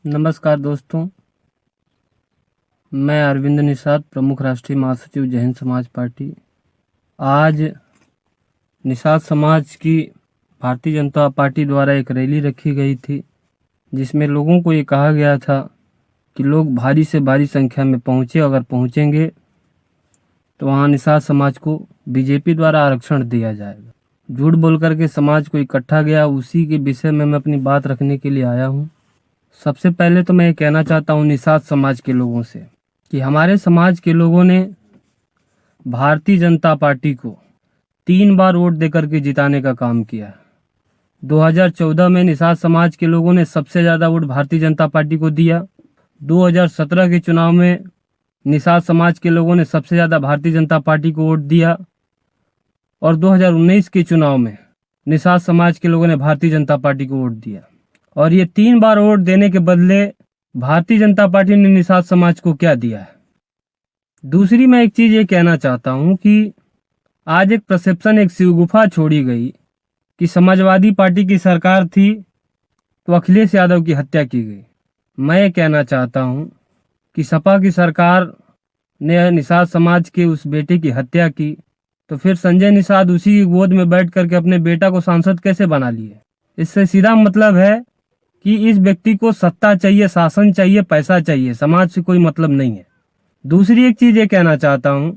नमस्कार दोस्तों, मैं अरविंद निषाद, प्रमुख राष्ट्रीय महासचिव जय हिंद समाज पार्टी। आज निषाद समाज की भारतीय जनता पार्टी द्वारा एक रैली रखी गई थी, जिसमें लोगों को ये कहा गया था कि लोग भारी से भारी संख्या में पहुँचे। अगर पहुँचेंगे तो वहाँ निषाद समाज को बीजेपी द्वारा आरक्षण दिया जाएगा। झूठ बोल करके समाज को इकट्ठा गया, उसी के विषय में मैं अपनी बात रखने के लिए आया हूँ। सबसे पहले तो मैं ये कहना चाहता हूँ निषाद समाज के लोगों से कि हमारे समाज के लोगों ने भारतीय जनता पार्टी को 3 बार वोट देकर के जिताने का काम किया। 2014 में निषाद समाज के लोगों ने सबसे ज़्यादा वोट भारतीय जनता पार्टी को दिया। 2017 के चुनाव में निषाद समाज के लोगों ने सबसे ज़्यादा भारतीय जनता पार्टी को वोट दिया और 2019 के चुनाव में निषाद समाज के लोगों ने भारतीय जनता पार्टी को वोट दिया। और ये 3 बार वोट देने के बदले भारतीय जनता पार्टी ने निषाद समाज को क्या दिया है। दूसरी मैं एक चीज ये कहना चाहता हूँ कि आज एक परसेप्शन, एक शिवगुफा छोड़ी गई कि समाजवादी पार्टी की सरकार थी तो अखिलेश यादव की हत्या की गई। मैं ये कहना चाहता हूँ कि सपा की सरकार ने निषाद समाज के उस बेटे की हत्या की तो फिर संजय निषाद उसी की गोद में बैठ करके अपने बेटा को सांसद कैसे बना लिए। इससे सीधा मतलब है कि इस व्यक्ति को सत्ता चाहिए, शासन चाहिए, पैसा चाहिए, समाज से कोई मतलब नहीं है। दूसरी एक चीज ये कहना चाहता हूं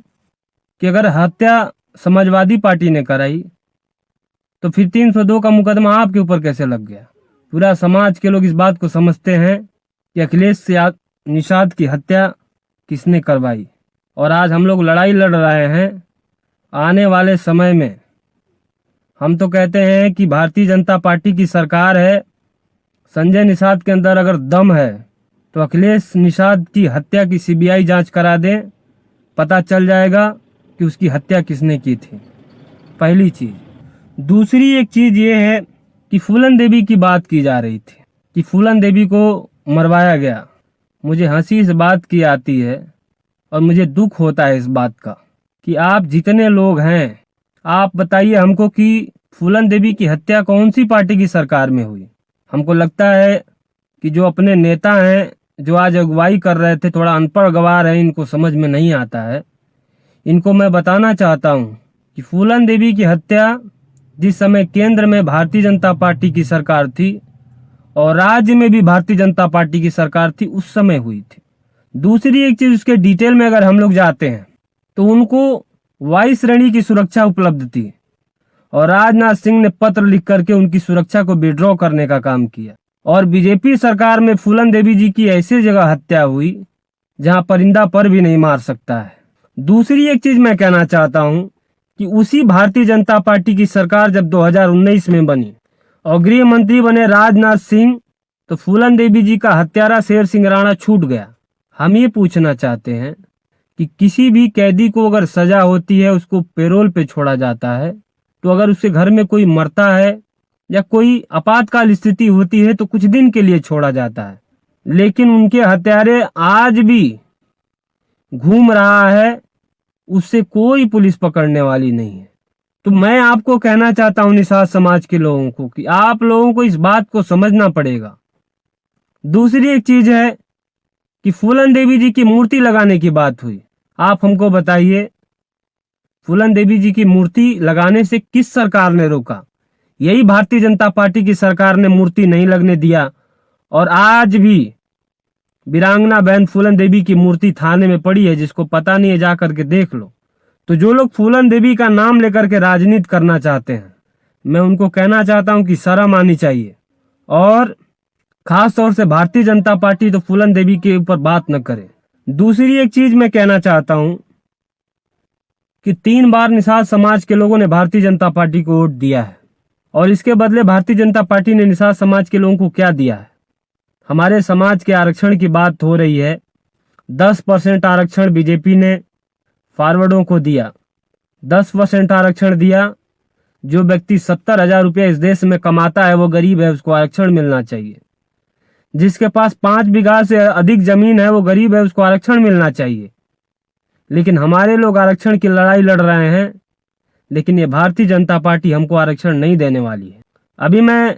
कि अगर हत्या समाजवादी पार्टी ने कराई तो फिर 302 का मुकदमा आपके ऊपर कैसे लग गया। पूरा समाज के लोग इस बात को समझते हैं कि अखिलेश निषाद की हत्या किसने करवाई। और आज हम लोग लड़ाई लड़ रहे हैं। आने वाले समय में हम तो कहते हैं कि भारतीय जनता पार्टी की सरकार है, संजय निषाद के अंदर अगर दम है तो अखिलेश निषाद की हत्या की सीबीआई जांच करा दें, पता चल जाएगा कि उसकी हत्या किसने की थी। पहली चीज। दूसरी एक चीज ये है कि फूलन देवी की बात की जा रही थी कि फूलन देवी को मरवाया गया। मुझे हंसी इस बात की आती है और मुझे दुख होता है इस बात का कि आप जितने लोग हैं, आप बताइए हमको कि फूलन देवी की हत्या कौन सी पार्टी की सरकार में हुई। हमको लगता है कि जो अपने नेता हैं, जो आज अगुवाई कर रहे थे, थोड़ा अनपढ़ गवार है, इनको समझ में नहीं आता है। इनको मैं बताना चाहता हूं कि फूलन देवी की हत्या जिस समय केंद्र में भारतीय जनता पार्टी की सरकार थी और राज्य में भी भारतीय जनता पार्टी की सरकार थी, उस समय हुई थी। दूसरी एक चीज, उसके डिटेल में अगर हम लोग जाते हैं तो उनको वायु श्रेणी की सुरक्षा उपलब्ध थी और राजनाथ सिंह ने पत्र लिख करके उनकी सुरक्षा को विड्रॉ करने का काम किया। और बीजेपी सरकार में फूलन देवी जी की ऐसी जगह हत्या हुई जहां परिंदा पर भी नहीं मार सकता है। दूसरी एक चीज मैं कहना चाहता हूं कि उसी भारतीय जनता पार्टी की सरकार जब 2019 में बनी और गृह मंत्री बने राजनाथ सिंह, तो फूलन देवी जी का हत्यारा शेर सिंह राणा छूट गया। हम ये पूछना चाहते हैं कि किसी भी कैदी को अगर सजा होती है, उसको पैरोल पे छोड़ा जाता है, तो अगर उसके घर में कोई मरता है या कोई आपातकाल स्थिति होती है तो कुछ दिन के लिए छोड़ा जाता है, लेकिन उनके हत्यारे आज भी घूम रहा है, उससे कोई पुलिस पकड़ने वाली नहीं है। तो मैं आपको कहना चाहता हूं निषाद समाज के लोगों को कि आप लोगों को इस बात को समझना पड़ेगा। दूसरी एक चीज है कि फूलन देवी जी की मूर्ति लगाने की बात हुई। आप हमको बताइए, फूलन देवी जी की मूर्ति लगाने से किस सरकार ने रोका? यही भारतीय जनता पार्टी की सरकार ने मूर्ति नहीं लगने दिया और आज भी वीरांगना बहन फूलन देवी की मूर्ति थाने में पड़ी है। जिसको पता नहीं है जा करके देख लो। तो जो लोग फूलन देवी का नाम लेकर के राजनीति करना चाहते हैं, मैं उनको कहना चाहता हूं कि शर्म आनी चाहिए और खास तौर से भारतीय जनता पार्टी तो फूलन देवी के ऊपर बात न करे। दूसरी एक चीज मैं कहना चाहता हूं कि 3 बार निषाद समाज के लोगों ने भारतीय जनता पार्टी को वोट दिया है और इसके बदले भारतीय जनता पार्टी ने निषाद समाज के लोगों को क्या दिया है। हमारे समाज के आरक्षण की बात हो रही है। 10% आरक्षण बीजेपी ने फॉरवर्डों को दिया, 10% आरक्षण दिया। जो व्यक्ति 70,000 रुपया इस देश में कमाता है वो गरीब है, उसको आरक्षण मिलना चाहिए। जिसके पास 5 बीघा से अधिक जमीन है वो गरीब है, उसको आरक्षण मिलना चाहिए। लेकिन हमारे लोग आरक्षण की लड़ाई लड़ रहे हैं, लेकिन ये भारतीय जनता पार्टी हमको आरक्षण नहीं देने वाली है। अभी मैं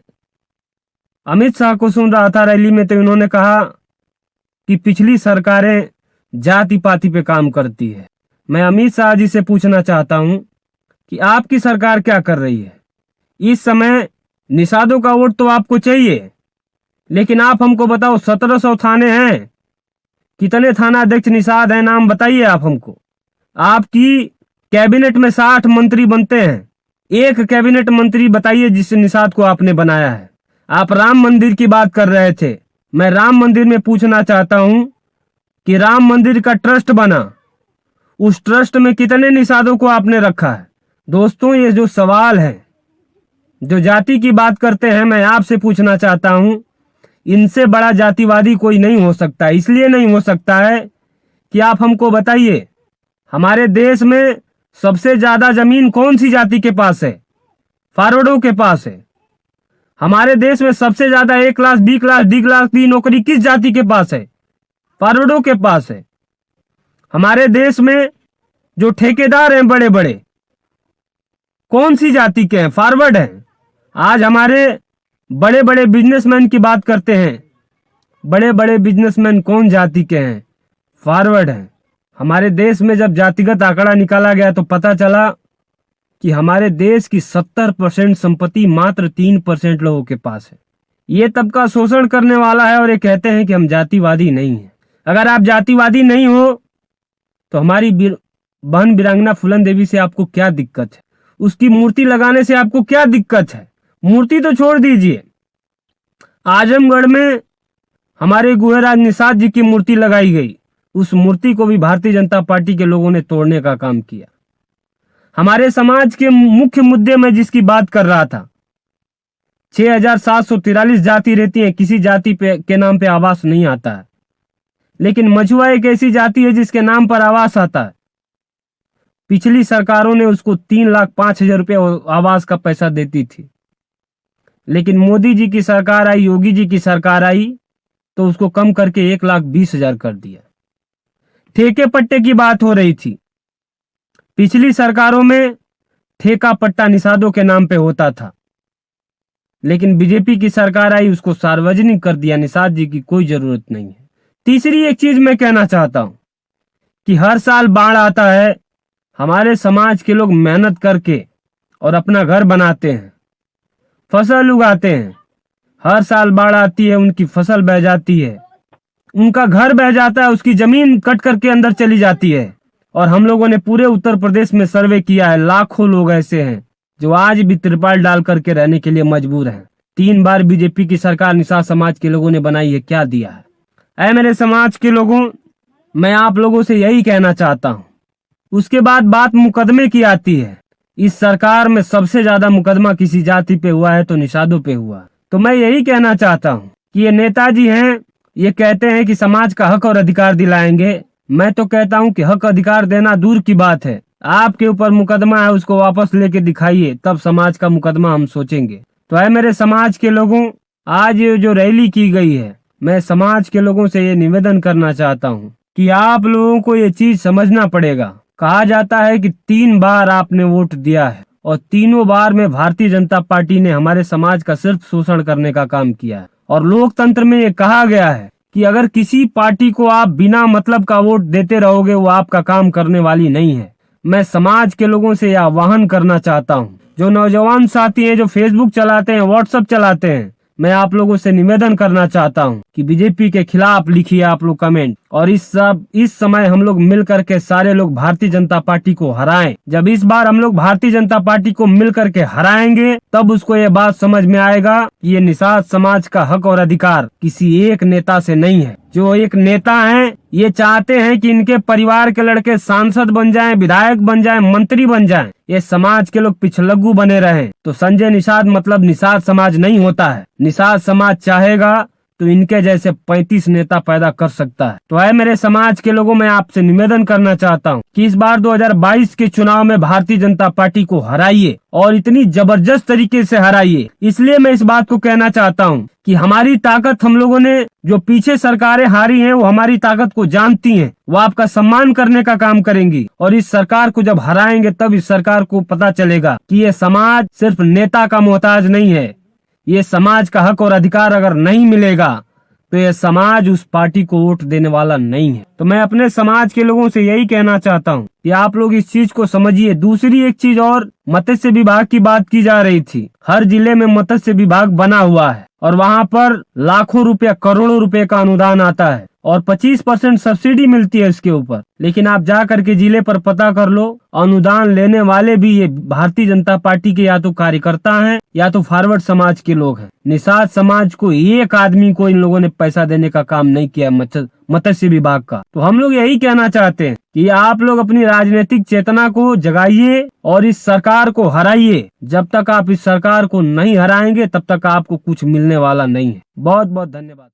अमित शाह को सुन रहा था रैली में, तो इन्होंने कहा कि पिछली सरकारें जाति पाति पे काम करती है। मैं अमित शाह जी से पूछना चाहता हूं कि आपकी सरकार क्या कर रही है? इस समय निषादों का वोट तो आपको चाहिए, लेकिन आप हमको बताओ 1700 थाने हैं, कितने थाना अध्यक्ष निषाद हैं, नाम बताइए आप हमको। आपकी कैबिनेट में 60 मंत्री बनते हैं, एक कैबिनेट मंत्री बताइए जिस निषाद को आपने बनाया है। आप राम मंदिर की बात कर रहे थे, मैं राम मंदिर में पूछना चाहता हूं कि राम मंदिर का ट्रस्ट बना, उस ट्रस्ट में कितने निषादों को आपने रखा है? दोस्तों, ये जो सवाल है, जो जाति की बात करते हैं, मैं आपसे पूछना चाहता हूं, इनसे बड़ा जातिवादी कोई नहीं हो सकता। इसलिए नहीं हो सकता है कि आप हमको बताइए, हमारे देश में सबसे ज्यादा जमीन कौन सी जाति के पास है? फॉरवर्डों के पास है। हमारे देश में सबसे ज्यादा A class, B class, D class की नौकरी किस जाति के पास है? फॉरवर्डों के पास है। हमारे देश में जो ठेकेदार हैं बड़े बड़े, कौन सी जाति के हैं? फॉरवर्ड हैं। आज हमारे बड़े बड़े बिजनेसमैन की बात करते हैं, बड़े बड़े बिजनेसमैन कौन जाति के हैं? फॉरवर्ड हैं। हमारे देश में जब जातिगत आंकड़ा निकाला गया तो पता चला कि हमारे देश की 70% संपत्ति मात्र 3% लोगों के पास है। ये तबका शोषण करने वाला है और ये कहते हैं कि हम जातिवादी नहीं हैं। अगर आप जातिवादी नहीं हो तो हमारी बहन वीरांगना फूलन देवी से आपको क्या दिक्कत है? उसकी मूर्ति लगाने से आपको क्या दिक्कत है? मूर्ति तो छोड़ दीजिए, आजमगढ़ में हमारे गुहेराज निषाद जी की मूर्ति लगाई गई, उस मूर्ति को भी भारतीय जनता पार्टी के लोगों ने तोड़ने का काम किया। हमारे समाज के मुख्य मुद्दे में जिसकी बात कर रहा था, 6743 जाति रहती है, किसी जाति के नाम पे आवास नहीं आता है, लेकिन मछुआ एक ऐसी जाति है जिसके नाम पर आवास आता है। पिछली सरकारों ने उसको 3,05,000 रुपये आवास का पैसा देती थी, लेकिन मोदी जी की सरकार आई, योगी जी की सरकार आई तो उसको कम करके 1,20,000 कर दिया। ठेके पट्टे की बात हो रही थी, पिछली सरकारों में ठेका पट्टा निषादों के नाम पे होता था, लेकिन बीजेपी की सरकार आई, उसको सार्वजनिक कर दिया। निषाद जी की कोई जरूरत नहीं है। तीसरी एक चीज मैं कहना चाहता हूं कि हर साल बाढ़ आता है, हमारे समाज के लोग मेहनत करके और अपना घर बनाते हैं, फसल उगाते हैं। हर साल बाढ़ आती है, उनकी फसल बह जाती है, उनका घर बह जाता है, उसकी जमीन कट करके अंदर चली जाती है। और हम लोगों ने पूरे उत्तर प्रदेश में सर्वे किया है, लाखों लोग ऐसे हैं जो आज भी तिरपाल डाल करके रहने के लिए मजबूर हैं। 3 बार बीजेपी की सरकार निषाद समाज के लोगों ने बनाई है, क्या दिया है? ऐ मेरे समाज के लोगों, मैं आप लोगों से यही कहना चाहता हूँ। उसके बाद बात मुकदमे की आती है। इस सरकार में सबसे ज्यादा मुकदमा किसी जाति पे हुआ है तो निषादों पे हुआ। तो मैं यही कहना चाहता हूँ कि ये नेताजी हैं, ये कहते हैं कि समाज का हक और अधिकार दिलाएंगे। मैं तो कहता हूँ कि हक अधिकार देना दूर की बात है, आपके ऊपर मुकदमा है उसको वापस लेके दिखाइए, तब समाज का मुकदमा हम सोचेंगे। तो है मेरे समाज के लोगों, आज ये जो रैली की गई है, मैं समाज के लोगों से ये निवेदन करना चाहता हूँ कि आप लोगों को ये चीज समझना पड़ेगा। कहा जाता है कि 3 बार आपने वोट दिया है और तीनों बार में भारतीय जनता पार्टी ने हमारे समाज का सिर्फ शोषण करने का काम किया है। और लोकतंत्र में ये कहा गया है कि अगर किसी पार्टी को आप बिना मतलब का वोट देते रहोगे, वो आपका काम करने वाली नहीं है। मैं समाज के लोगों से यह आह्वान करना चाहता हूँ, जो नौजवान साथी हैं, जो फेसबुक चलाते हैं, व्हाट्सएप चलाते हैं, मैं आप लोगों से निवेदन करना चाहता हूं कि बीजेपी के खिलाफ लिखिए आप लोग कमेंट। और इस समय हम लोग मिल करके सारे लोग भारतीय जनता पार्टी को हराएं। जब इस बार हम लोग भारतीय जनता पार्टी को मिल करके हराएंगे, तब उसको ये बात समझ में आएगा कि ये निषाद समाज का हक और अधिकार किसी एक नेता से नहीं है। जो एक नेता हैं, ये चाहते हैं कि इनके परिवार के लड़के सांसद बन जाएं, विधायक बन जाएं, मंत्री बन जाएं, ये समाज के लोग पिछलग्गू बने रहें। तो संजय निषाद मतलब निषाद समाज नहीं होता है। निषाद समाज चाहेगा तो इनके जैसे 35 नेता पैदा कर सकता है। तो है मेरे समाज के लोगों, मैं आपसे निवेदन करना चाहता हूँ कि इस बार 2022 के चुनाव में भारतीय जनता पार्टी को हराइए और इतनी जबरदस्त तरीके से हराइए। इसलिए मैं इस बात को कहना चाहता हूँ कि हमारी ताकत, हम लोगों ने जो पीछे सरकारें हारी हैं, वो हमारी ताकत को जानती हैं, वो आपका सम्मान करने का काम करेंगी। और इस सरकार को जब हराएंगे, तब इस सरकार को पता चलेगा कि ये समाज सिर्फ नेता का मोहताज नहीं है, ये समाज का हक और अधिकार अगर नहीं मिलेगा तो यह समाज उस पार्टी को वोट देने वाला नहीं है। तो मैं अपने समाज के लोगों से यही कहना चाहता हूँ कि आप लोग इस चीज को समझिए। दूसरी एक चीज और, मत्स्य विभाग की बात की जा रही थी। हर जिले में मत्स्य विभाग बना हुआ है और वहाँ पर लाखों रुपया, करोड़ों रुपए का अनुदान आता है और 25% सब्सिडी मिलती है इसके ऊपर। लेकिन आप जा करके जिले पर पता कर लो, अनुदान लेने वाले भी ये भारतीय जनता पार्टी के या तो कार्यकर्ता हैं या तो फॉरवर्ड समाज के लोग हैं। निषाद समाज को एक आदमी को इन लोगों ने पैसा देने का काम नहीं किया मत्स्य विभाग का। तो हम लोग यही कहना चाहते हैं कि आप लोग अपनी राजनीतिक चेतना को जगाइए और इस सरकार को हराइए। जब तक आप इस सरकार को नहीं हराएंगे तब तक आपको कुछ मिलने वाला नहीं है। बहुत बहुत धन्यवाद।